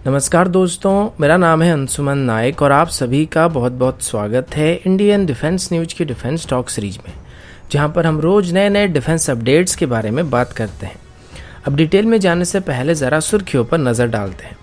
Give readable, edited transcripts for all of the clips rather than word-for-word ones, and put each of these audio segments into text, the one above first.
नमस्कार दोस्तों, मेरा नाम है अंशुमन नायक और आप सभी का बहुत बहुत स्वागत है इंडियन डिफेंस न्यूज की डिफेंस टॉक सीरीज में, जहां पर हम रोज नए नए डिफेंस अपडेट्स के बारे में बात करते हैं। अब डिटेल में जाने से पहले ज़रा सुर्खियों पर नज़र डालते हैं।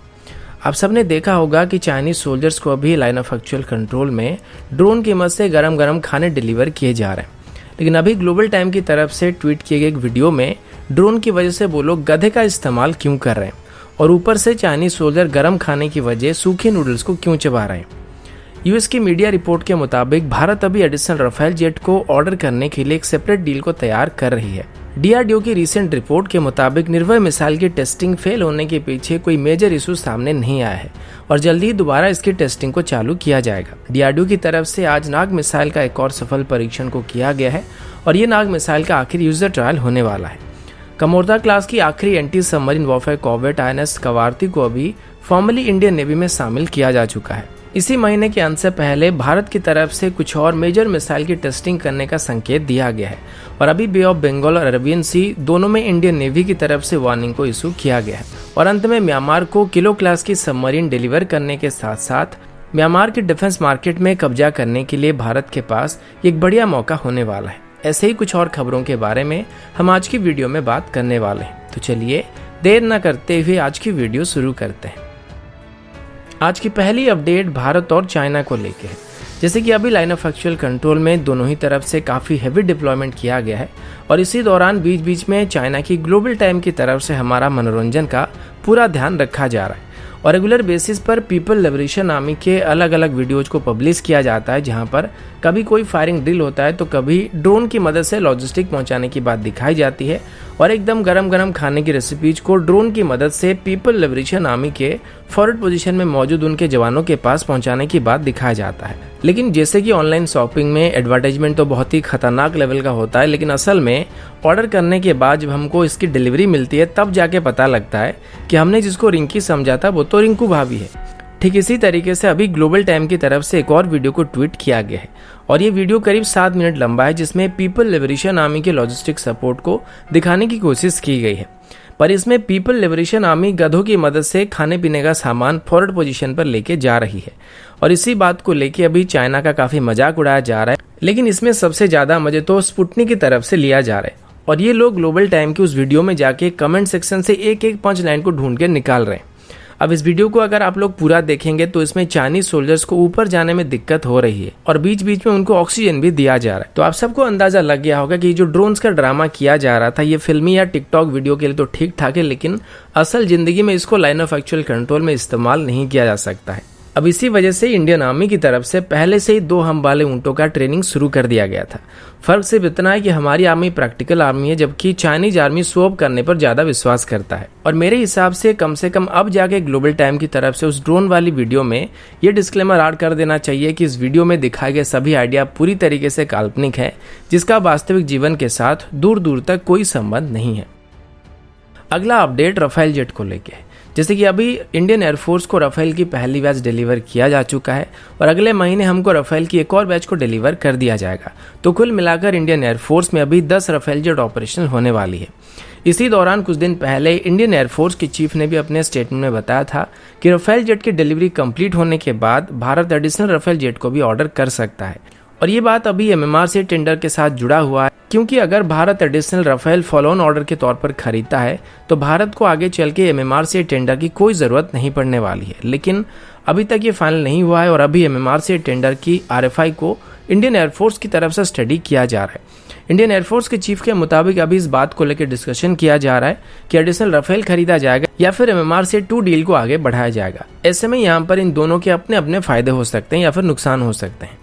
आप सबने देखा होगा कि चाइनीज सोल्जर्स को अभी लाइन ऑफ एक्चुअल कंट्रोल में ड्रोन की मदद से गरम गरम खाने डिलीवर किए जा रहे हैं, लेकिन अभी ग्लोबल टाइम की तरफ से ट्वीट किए गए एक वीडियो में ड्रोन की वजह से वो लोग गधे का इस्तेमाल क्यों कर रहे हैं और ऊपर से चाइनीज सोल्जर गरम खाने की वजह सूखे नूडल्स को क्यों चबा रहे हैं। यूएस की मीडिया रिपोर्ट के मुताबिक भारत अभी एडिशनल राफेल जेट को ऑर्डर करने के लिए एक सेपरेट डील को तैयार कर रही है। डीआरडीओ की रीसेंट रिपोर्ट के मुताबिक निर्भय मिसाइल की टेस्टिंग फेल होने के पीछे कोई मेजर इशू सामने नहीं आया है और जल्दी ही दोबारा इसकी टेस्टिंग को चालू किया जाएगा। डीआरडीओ की तरफ से आज नाग मिसाइल का एक और सफल परीक्षण को किया गया है और ये नाग मिसाइल का आखिरी यूजर ट्रायल होने वाला है। कमोर्दा क्लास की आखिरी anti submarine warfare corvette INS Kavaratti को अभी फॉर्मली इंडियन नेवी में शामिल किया जा चुका है। इसी महीने के अंत से पहले भारत की तरफ से कुछ और मेजर मिसाइल की टेस्टिंग करने का संकेत दिया गया है और अभी बे ऑफ बंगाल और अरेबियन सी दोनों में इंडियन नेवी की तरफ से वार्निंग को इशू किया गया है। और अंत में म्यांमार को किलो क्लास की सबमरीन डिलीवर करने के साथ साथ म्यांमार की डिफेंस मार्केट में कब्जा करने के लिए भारत के पास एक बढ़िया मौका होने वाला है। ऐसे ही कुछ और खबरों के बारे में हम आज की वीडियो में बात करने वाले हैं, तो चलिए देर न करते हुए आज की वीडियो शुरू करते हैं। आज की पहली अपडेट भारत और चाइना को लेके है। जैसे कि अभी लाइन ऑफ एक्चुअल कंट्रोल में दोनों ही तरफ से काफ़ी हैवी डिप्लॉयमेंट किया गया है और इसी दौरान बीच बीच में चाइना की ग्लोबल टाइम की तरफ से हमारा मनोरंजन का पूरा ध्यान रखा जा रहा है और रेगुलर बेसिस पर पीपल लिबरेशन आर्मी के अलग अलग वीडियोज को पब्लिश किया जाता है, जहां पर कभी कोई फायरिंग ड्रिल होता है तो कभी ड्रोन की मदद से लॉजिस्टिक पहुंचाने की बात दिखाई जाती है और एकदम गरम गरम खाने की रेसिपीज को ड्रोन की मदद से पीपल लिबरेशन आर्मी के फॉरवर्ड पोजीशन में मौजूद उनके जवानों के पास पहुंचाने की बात दिखाया जाता है। लेकिन जैसे कि ऑनलाइन शॉपिंग में एडवर्टाइजमेंट तो बहुत ही खतरनाक लेवल का होता है, लेकिन असल में ऑर्डर करने के बाद जब हमको इसकी डिलीवरी मिलती है तब जाके पता लगता है कि हमने जिसको रिंकी समझा था वो तो रिंकू भाभी है। ठीक इसी तरीके से अभी ग्लोबल टाइम की तरफ से एक और वीडियो को ट्वीट किया गया है और ये वीडियो करीब 7 मिनट लंबा है, जिसमें पीपल लिबरेशन आर्मी के लॉजिस्टिक सपोर्ट को दिखाने की कोशिश की गई है। पर इसमें पीपल लिबरेशन आर्मी गधों की मदद से खाने पीने का सामान फॉरवर्ड पोजीशन पर लेके जा रही है और इसी बात को लेके अभी चाइना का काफी मजाक उड़ाया जा रहा है। लेकिन इसमें सबसे ज्यादा मजे तो स्पुतनिक की तरफ से लिया जा रहा है और ये लोग ग्लोबल टाइम की उस वीडियो में जाके कमेंट सेक्शन से एक एक पंच लाइन को ढूंढ के निकाल रहे हैं। अब इस वीडियो को अगर आप लोग पूरा देखेंगे तो इसमें चाइनीज सोल्जर्स को ऊपर जाने में दिक्कत हो रही है और बीच बीच में उनको ऑक्सीजन भी दिया जा रहा है। तो आप सबको अंदाजा लग गया होगा कि जो ड्रोन्स का ड्रामा किया जा रहा था ये फिल्मी या टिकटॉक वीडियो के लिए तो ठीक ठाक है, लेकिन असल जिंदगी में इसको लाइन ऑफ एक्चुअल कंट्रोल में इस्तेमाल नहीं किया जा सकता है। अब इसी वजह से इंडियन आर्मी की तरफ से पहले से ही 2 हम वाले ऊंटों का ट्रेनिंग शुरू कर दिया गया था। फर्क सिर्फ इतना है कि हमारी आर्मी प्रैक्टिकल आर्मी है, जबकि चाइनीज आर्मी शो ऑफ करने पर ज्यादा विश्वास करता है। और मेरे हिसाब से कम अब जाके ग्लोबल टाइम की तरफ से उस ड्रोन वाली वीडियो में ये डिस्क्लेमर ऐड कर देना चाहिए कि इस वीडियो में दिखाए गए सभी आइडिया पूरी तरीके से काल्पनिक है, जिसका वास्तविक जीवन के साथ दूर दूर तक कोई संबंध नहीं है। अगला अपडेट राफेल जेट को लेके है। जैसे कि अभी इंडियन एयरफोर्स को राफेल की पहली बैच डिलीवर किया जा चुका है और अगले महीने हमको राफेल की एक और बैच को डिलीवर कर दिया जाएगा। तो कुल मिलाकर इंडियन एयरफोर्स में अभी 10 राफेल जेट ऑपरेशनल होने वाली है। इसी दौरान कुछ दिन पहले इंडियन एयरफोर्स के चीफ ने भी अपने स्टेटमेंट में बताया था कि राफेल जेट की डिलीवरी कंप्लीट होने के बाद भारत एडिशनल राफेल जेट को भी ऑर्डर कर सकता है और ये बात अभी MMR से टेंडर के साथ जुड़ा हुआ है, क्योंकि अगर Bharat additional Rafale follow on order के तौर पर खरीदता है तो भारत को आगे चल के MMR से टेंडर की कोई ज़रूरत नहीं पड़ने वाली है। लेकिन अभी तक ये फाइनल नहीं हुआ है और अभी MMR से टेंडर की RFI को इंडियन एयरफोर्स की तरफ से स्टडी किया जा रहा है। इंडियन एयरफोर्स के चीफ के मुताबिक अभी इस बात को लेकर डिस्कशन किया जा रहा है कि एडिशनल राफेल खरीदा जाएगा या फिर MMR से 2 डील को आगे बढ़ाया जाएगा। ऐसे में यहाँ पर इन दोनों के अपने अपने फायदे हो सकते हैं या फिर नुकसान हो सकते हैं।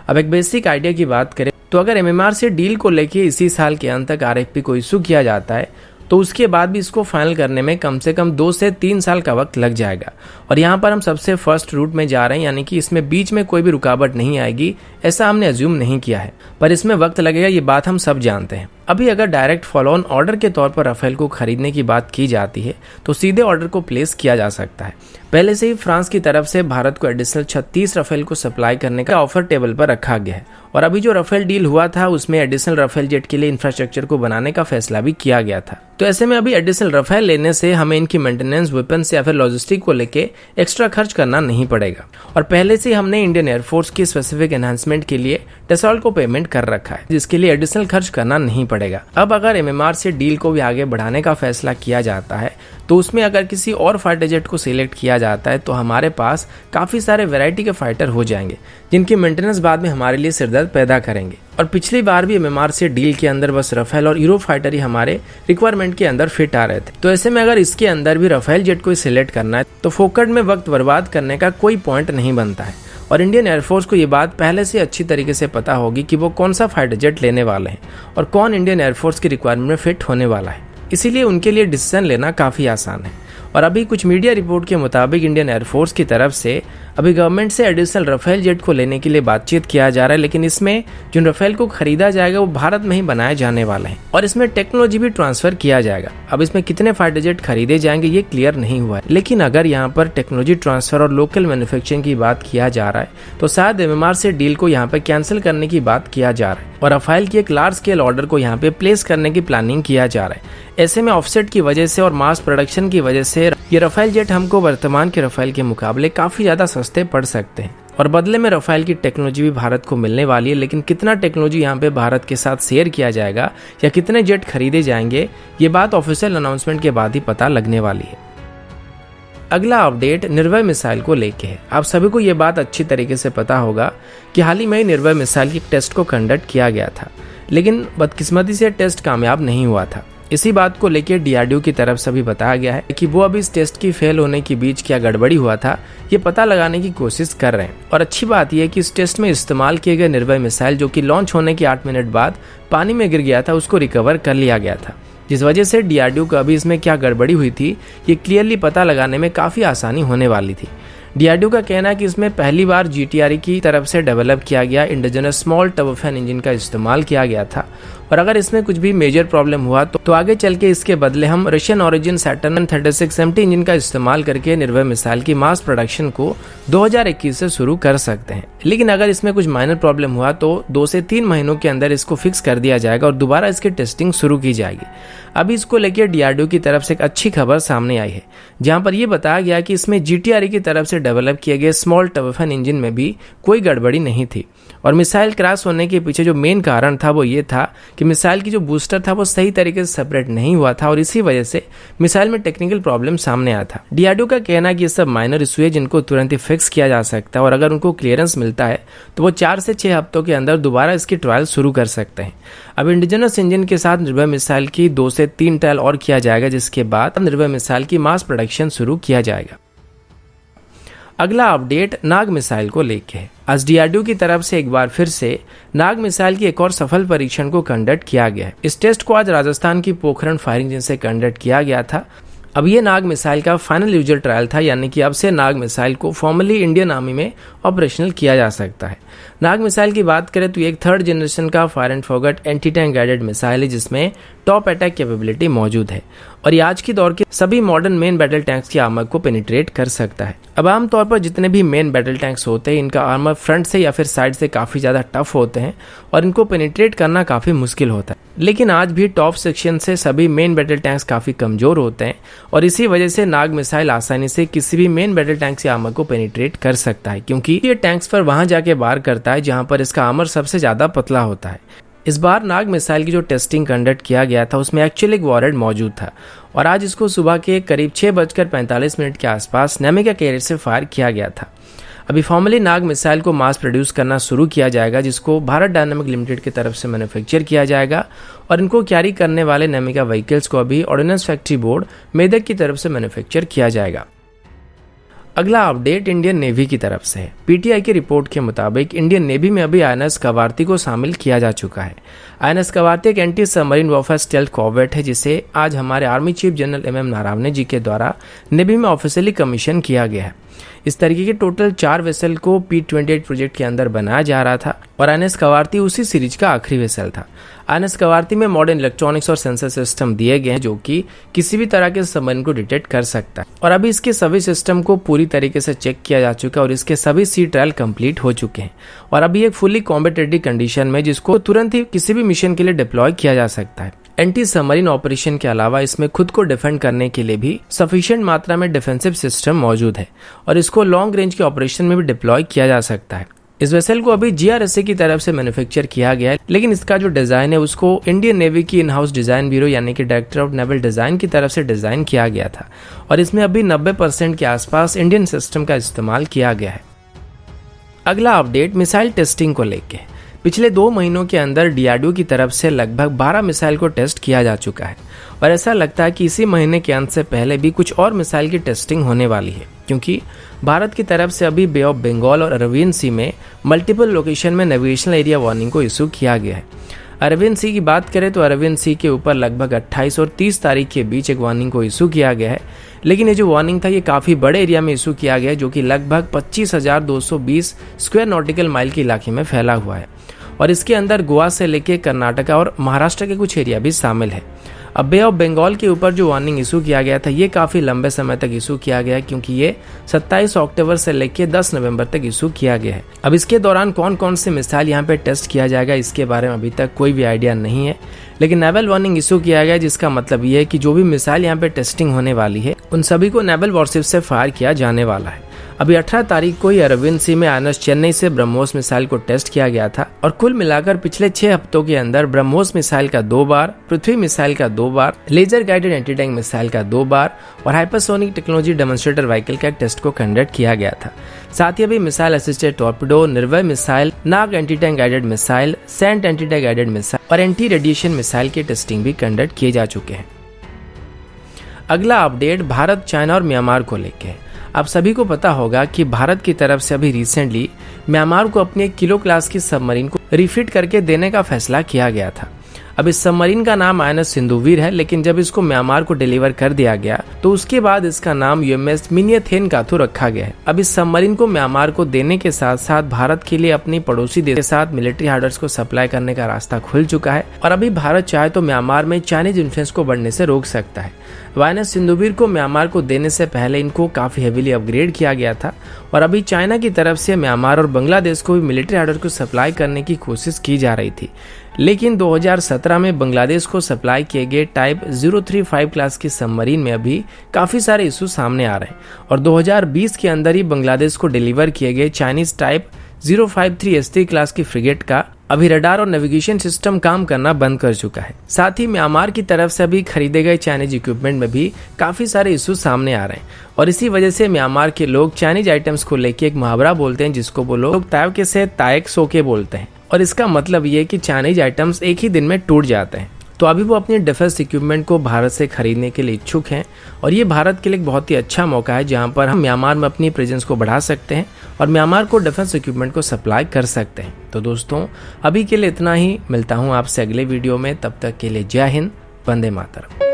अब एक बेसिक आइडिया की बात करें तो अगर MMR से डील को लेके इसी साल के अंत तक RFP को इशू किया जाता है तो उसके बाद भी इसको फाइनल करने में कम से कम 2 से 3 साल का वक्त लग जाएगा और यहाँ पर हम सबसे फर्स्ट रूट में जा रहे हैं, यानी कि इसमें बीच में कोई भी रुकावट नहीं आएगी, ऐसा हमने अज्यूम नहीं किया है, पर इसमें वक्त लगेगा, ये बात हम सब जानते हैं। अभी अगर डायरेक्ट फॉलो ऑन ऑर्डर के तौर पर राफेल को खरीदने की बात की जाती है तो सीधे ऑर्डर को प्लेस किया जा सकता है। पहले से ही फ्रांस की तरफ से भारत को एडिशनल 36 राफेल को सप्लाई करने का ऑफर टेबल पर रखा गया है और अभी जो राफेल डील हुआ था उसमें एडिशनल राफेल जेट के लिए इंफ्रास्ट्रक्चर को बनाने का फैसला भी किया गया था। तो ऐसे में अभी एडिशनल राफेल लेने से हमें इनकी मेंटेनेंस, वेपन्स या फिर लॉजिस्टिक को लेके एक्स्ट्रा खर्च करना नहीं पड़ेगा और पहले से हमने इंडियन एयरफोर्स की स्पेसिफिक एनहांसमेंट के लिए टसॉल्ट को पेमेंट कर रखा है, जिसके लिए एडिशनल खर्च करना नहीं पड़ेगा। अब अगर एमएमआर से डील को भी आगे बढ़ाने का फैसला किया जाता है तो उसमें अगर किसी और फाइटर जेट को सिलेक्ट किया जाता है तो हमारे पास काफी सारे वैरायटी के फाइटर हो जाएंगे जिनकी मेंटेनेंस बाद में हमारे लिए सिरदर्द पैदा करेंगे। और पिछली बार भी एमएमआर से डील के अंदर बस राफेल और यूरो फाइटर ही हमारे रिक्वायरमेंट के अंदर फिट आ रहे थे। तो ऐसे में अगर इसके अंदर भी राफेल जेट को सिलेक्ट करना है तो फोकट में वक्त बर्बाद करने का कोई पॉइंट नहीं बनता है और इंडियन एयरफोर्स को ये बात पहले से अच्छी तरीके से पता होगी कि वो कौन सा फाइटर जेट लेने वाले हैं और कौन इंडियन एयरफोर्स की रिक्वायरमेंट में फिट होने वाला है। इसीलिए उनके लिए डिसीजन लेना काफ़ी आसान है। और अभी कुछ मीडिया रिपोर्ट के मुताबिक इंडियन एयरफोर्स की तरफ से अभी गवर्नमेंट से एडिशनल राफेल जेट को लेने के लिए बातचीत किया जा रहा है, लेकिन इसमें जो राफेल को खरीदा जाएगा वो भारत में ही बनाए जाने वाले हैं और इसमें टेक्नोलॉजी भी ट्रांसफर किया जाएगा। अब इसमें कितने फाइटर जेट खरीदे जाएंगे ये क्लियर नहीं हुआ है, लेकिन अगर यहाँ पर टेक्नोलॉजी ट्रांसफर और लोकल मैन्युफैक्चरिंग की बात किया जा रहा है तो शायद एमएमआर से डील को यहाँ पे कैंसिल करने की बात किया जा रहा है और राफेल की एक लार्ज स्केल ऑर्डर को यहाँ पे प्लेस करने की प्लानिंग किया जा रहा है। ऐसे में ऑफसेट की वजह से और मास प्रोडक्शन की वजह से ये राफेल जेट हमको वर्तमान के राफेल के मुकाबले काफी ज्यादा सस्ते पड़ सकते हैं और बदले में राफेल की टेक्नोलॉजी भी भारत को मिलने वाली है। लेकिन कितना टेक्नोलॉजी यहाँ पे भारत के साथ शेयर किया जाएगा या कितने जेट खरीदे जाएंगे ये बात ऑफिशियल अनाउंसमेंट के बाद ही पता लगने वाली है। अगला अपडेट निर्भय मिसाइल को लेके है। आप सभी को ये बात अच्छी तरीके से पता होगा कि हाल ही में निर्भय मिसाइल की टेस्ट को कंडक्ट किया गया था, लेकिन बदकिस्मती से टेस्ट कामयाब नहीं हुआ था। इसी बात को लेकर डीआरडीओ की तरफ से भी बताया गया है कि वो अभी इस टेस्ट की फेल होने के बीच क्या गड़बड़ी हुआ था ये पता लगाने की कोशिश कर रहे हैं। और अच्छी बात यह है कि इस टेस्ट में इस्तेमाल किए गए निर्भय मिसाइल जो कि लॉन्च होने के 8 मिनट बाद पानी में गिर गया था उसको रिकवर कर लिया गया था, जिस वजह से डीआरडीओ को अभी इसमें क्या गड़बड़ी हुई थी ये क्लियरली पता लगाने में काफ़ी आसानी होने वाली थी। डीआरडीओ का कहना है कि इसमें पहली बार जीटीआरई की तरफ से डेवलप किया गया इंडिजिनस स्मॉल टर्बोफैन इंजन का इस्तेमाल किया गया था और अगर इसमें कुछ भी मेजर प्रॉब्लम हुआ तो आगे चल के इसके बदले हम Russian origin Saturn 36MT engine का इस्तेमाल करके निर्भय मिसाइल की मास प्रोडक्शन को 2021 से शुरू कर सकते हैं। लेकिन अगर इसमें कुछ माइनर प्रॉब्लम हुआ तो 2 से 3 महीनों के अंदर इसको फिक्स कर दिया जाएगा और दोबारा इसकी टेस्टिंग शुरू की जाएगी। अभी इसको लेकर डीआरडीओ की तरफ से एक अच्छी खबर सामने आई है, जहां पर यह बताया गया कि इसमें जीटीआरई की तरफ से डेवलप किए गए स्मॉल टर्बोफैन इंजन में भी कोई गड़बड़ी नहीं थी और मिसाइल क्रैश होने के पीछे जो मेन कारण था वो ये था कि मिसाइल की जो बूस्टर था वो सही तरीके से सेपरेट नहीं हुआ था और इसी वजह से मिसाइल में टेक्निकल प्रॉब्लम सामने आया था। डीआरडीओ का कहना है कि ये सब माइनर इशू है जिनको तुरंत ही फिक्स किया जा सकता है और अगर उनको क्लियरेंस मिलता है तो वो 4 से 6 हफ्तों के अंदर दोबारा इसकी ट्रायल शुरू कर सकते हैं। अब इंडिजिनस इंजन के साथ निर्भय मिसाइल की 2 से 3 ट्रायल और किया जाएगा, जिसके बाद निर्भय मिसाइल की मास प्रोडक्शन शुरू किया जाएगा। अगला अपडेट नाग मिसाइल को लेके है। आज डीआरडीओ की तरफ से एक बार फिर से नाग मिसाइल की एक और सफल परीक्षण को कंडक्ट किया गया है। इस टेस्ट को आज राजस्थान की पोखरण फायरिंग रेंज से कंडक्ट किया गया था। अब ये नाग मिसाइल का फाइनल यूजर ट्रायल था, यानी कि अब से नाग मिसाइल को फॉर्मली इंडियन आर्मी में ऑपरेशनल किया जा सकता है। नाग मिसाइल की बात करें तो एक 3rd जनरेशन का fire and forget anti tank guided missile है जिसमें टॉप अटैक कैपेबिलिटी मौजूद है और ये आज की दौर के सभी मॉडर्न मेन बैटल टैंक्स की आर्मर को पेनिट्रेट कर सकता है। अब आमतौर पर जितने भी मेन बैटल टैंक्स होते हैं इनका आर्मर फ्रंट से या फिर साइड से काफी ज्यादा टफ होते हैं और इनको पेनिट्रेट करना काफी मुश्किल होता है, लेकिन आज भी टॉप सेक्शन से सभी मेन बैटल टैंक्स काफी कमजोर होते हैं और इसी वजह से नाग मिसाइल आसानी से किसी भी मेन बैटल टैंक से आर्मर को पेनिट्रेट कर सकता है, क्योंकि ये टैंक्स पर वहां जाके वार करता है जहां पर इसका आर्मर सबसे ज्यादा पतला होता है। इस बार नाग मिसाइल की जो टेस्टिंग कंडक्ट किया गया था उसमें एक्चुअली एक वॉरहेड मौजूद था और आज इसको सुबह के करीब 6:45 के आसपास नैमिका कैरियर से फायर किया गया था। अभी फॉर्मली नाग मिसाइल को मास प्रोड्यूस करना शुरू किया जाएगा, जिसको भारत डायनामिक लिमिटेड की तरफ से मैन्युफैक्चर किया जाएगा और इनको कैरी करने वाले नैमिका व्हीकल्स को अभी ऑर्डिनेंस फैक्ट्री बोर्ड मेदक की तरफ से मैन्युफैक्चर किया जाएगा। अगला अपडेट इंडियन नेवी की तरफ से है। पीटीआई की रिपोर्ट के मुताबिक इंडियन नेवी में अभी आईएनएस कवारती को शामिल किया जा चुका है। आईएनएस कवारती एक anti submarine warfare stealth corvette है जिसे आज हमारे army chief general MM Naravane जी के द्वारा नेवी में ऑफिशियली कमीशन किया गया है। इस तरीके के टोटल 4 वेसल को P-28 प्रोजेक्ट के अंदर बनाया जा रहा था और INS कवारती उसी सीरीज का आखिरी वेसल था। INS कवारती में मॉडर्न इलेक्ट्रॉनिक्स और सेंसर सिस्टम दिए गए हैं जो कि किसी भी तरह के सबमरीन को डिटेक्ट कर सकता है और अभी इसके सभी सिस्टम को पूरी तरीके से चेक किया जा चुका है और इसके सभी सी ट्रायल कंप्लीट हो चुके हैं और अभी एक फुली कॉम्बैट रेडी कंडीशन में जिसको तुरंत ही किसी भी मिशन के लिए डिप्लॉय किया जा सकता है। एंटी सबमरीन ऑपरेशन के अलावा इसमें खुद को डिफेंड करने के लिए भी सफिशिएंट मात्रा में डिफेंसिव सिस्टम मौजूद है और इसको लॉन्ग रेंज के ऑपरेशन में भी डिप्लॉय किया जा सकता है। इस वेसल को अभी GRSA की तरफ से मैन्युफैक्चर किया गया है, लेकिन इसका जो डिजाइन है उसको इंडियन नेवी की इन हाउस डिजाइन ब्यूरो यानी कि डायरेक्टर ऑफ नेवल डिजाइन की तरफ से डिजाइन किया गया था और इसमें अभी 90% के आसपास इंडियन सिस्टम का इस्तेमाल किया गया है। अगला अपडेट मिसाइल टेस्टिंग को लेके। पिछले 2 महीनों के अंदर DRDO की तरफ से लगभग 12 मिसाइल को टेस्ट किया जा चुका है और ऐसा लगता है कि इसी महीने के अंत से पहले भी कुछ और मिसाइल की टेस्टिंग होने वाली है, क्योंकि भारत की तरफ से अभी बे ऑफ बंगाल और अरबियन सी में मल्टीपल लोकेशन में नेविगेशनल एरिया वार्निंग को इशू किया गया है। अरबियन सी की बात करें तो अरबियन सी के ऊपर लगभग 28 और 30 तारीख के बीच एक वार्निंग को इशू किया गया है, लेकिन ये जो वार्निंग था ये काफ़ी बड़े एरिया में इशू किया गया है जो कि लगभग 25,220 स्क्वायर नॉटिकल माइल के इलाके में फैला हुआ है और इसके अंदर गोवा से लेकर कर्नाटका और महाराष्ट्र के कुछ एरिया भी शामिल है। अब बे ऑफ बंगाल के ऊपर जो वार्निंग इशू किया गया था ये काफ़ी लंबे समय तक इशू किया गया है, क्योंकि ये 27 अक्टूबर से लेकर 10 नवंबर तक इशू किया गया है। अब इसके दौरान कौन कौन से मिसाइल यहाँ पे टेस्ट किया जाएगा इसके बारे में अभी तक कोई भी आइडिया नहीं है, लेकिन नेवल वार्निंग इशू किया गया जिसका मतलब ये है कि जो भी मिसाइल यहाँ पे टेस्टिंग होने वाली है उन सभी को नेवल वॉरशिप से फायर किया जाने वाला है। अभी 18 तारीख को ही अरविंद सी में INS चेन्नई से ब्रह्मोस मिसाइल को टेस्ट किया गया था और कुल मिलाकर पिछले 6 हफ्तों के अंदर ब्रह्मोस मिसाइल का 2 बार, पृथ्वी मिसाइल का 2 बार, laser guided anti tank missile का 2 बार और हाइपरसोनिक टेक्नोलॉजी डेमोन्स्ट्रेटर व्हीकल का टेस्ट को कंडक्ट किया गया था। साथ ही अभी missile assisted torpedo, Nirbhay missile, Nag anti tank guided missile, SANT anti tank guided missile और एंटी रेडिएशन मिसाइल के टेस्टिंग भी कंडक्ट किए जा चुके हैं। अगला अपडेट भारत, चाइना और म्यांमार को लेकर। आप सभी को पता होगा कि भारत की तरफ से अभी रिसेंटली म्यांमार को अपनी 1 किलो क्लास की सबमरीन को रिफिट करके देने का फैसला किया गया था। अब इस सबमरीन का नाम INS सिंधुवीर है, लेकिन जब इसको म्यांमार को डिलीवर कर दिया गया तो उसके बाद इसका नाम UMS मिनियथेन काथू रखा गया है। अब इस सबमरीन को म्यांमार को देने के साथ साथ भारत के लिए अपनी पड़ोसी देश के साथ मिलिट्री हार्डर्स को सप्लाई करने का रास्ता खुल चुका है और अभी भारत चाहे तो म्यांमार में चाइनीज इन्फ्लुएंस को बढ़ने से रोक सकता है। INS सिंधुवीर को म्यांमार को देने से पहले इनको काफी हेवीली अपग्रेड किया गया था और अभी चाइना की तरफ से म्यांमार और बांग्लादेश को भी मिलिट्री हार्डर को सप्लाई करने की कोशिश की जा रही थी, लेकिन 2017 में बांग्लादेश को सप्लाई किए गए टाइप 035 क्लास की सबमरीन में अभी काफी सारे इशू सामने आ रहे हैं और 2020 के अंदर ही बांग्लादेश को डिलीवर किए गए चाइनीज टाइप 053 S3 क्लास की फ्रिगेट का अभी रडार और नेविगेशन सिस्टम काम करना बंद कर चुका है। साथ ही म्यांमार की तरफ से अभी खरीदे गए चाइनीज इक्विपमेंट में भी काफी सारे इशू सामने आ रहे हैं और इसी वजह से म्यांमार के लोग चाइनीज आइटम्स को लेके एक मुहावरा बोलते हैं जिसको वो लोग ताव के से तायक सोके बोलते हैं और इसका मतलब ये कि चाइनीज आइटम्स एक ही दिन में टूट जाते हैं। तो अभी वो अपने डिफेंस इक्विपमेंट को भारत से खरीदने के लिए इच्छुक हैं और ये भारत के लिए एक बहुत ही अच्छा मौका है जहां पर हम म्यांमार में अपनी प्रेजेंस को बढ़ा सकते हैं और म्यांमार को डिफेंस इक्विपमेंट को सप्लाई कर सकते हैं। तो दोस्तों अभी के लिए इतना ही, मिलता हूं आपसे अगले वीडियो में, तब तक के लिए जय हिंद, वंदे मातरम।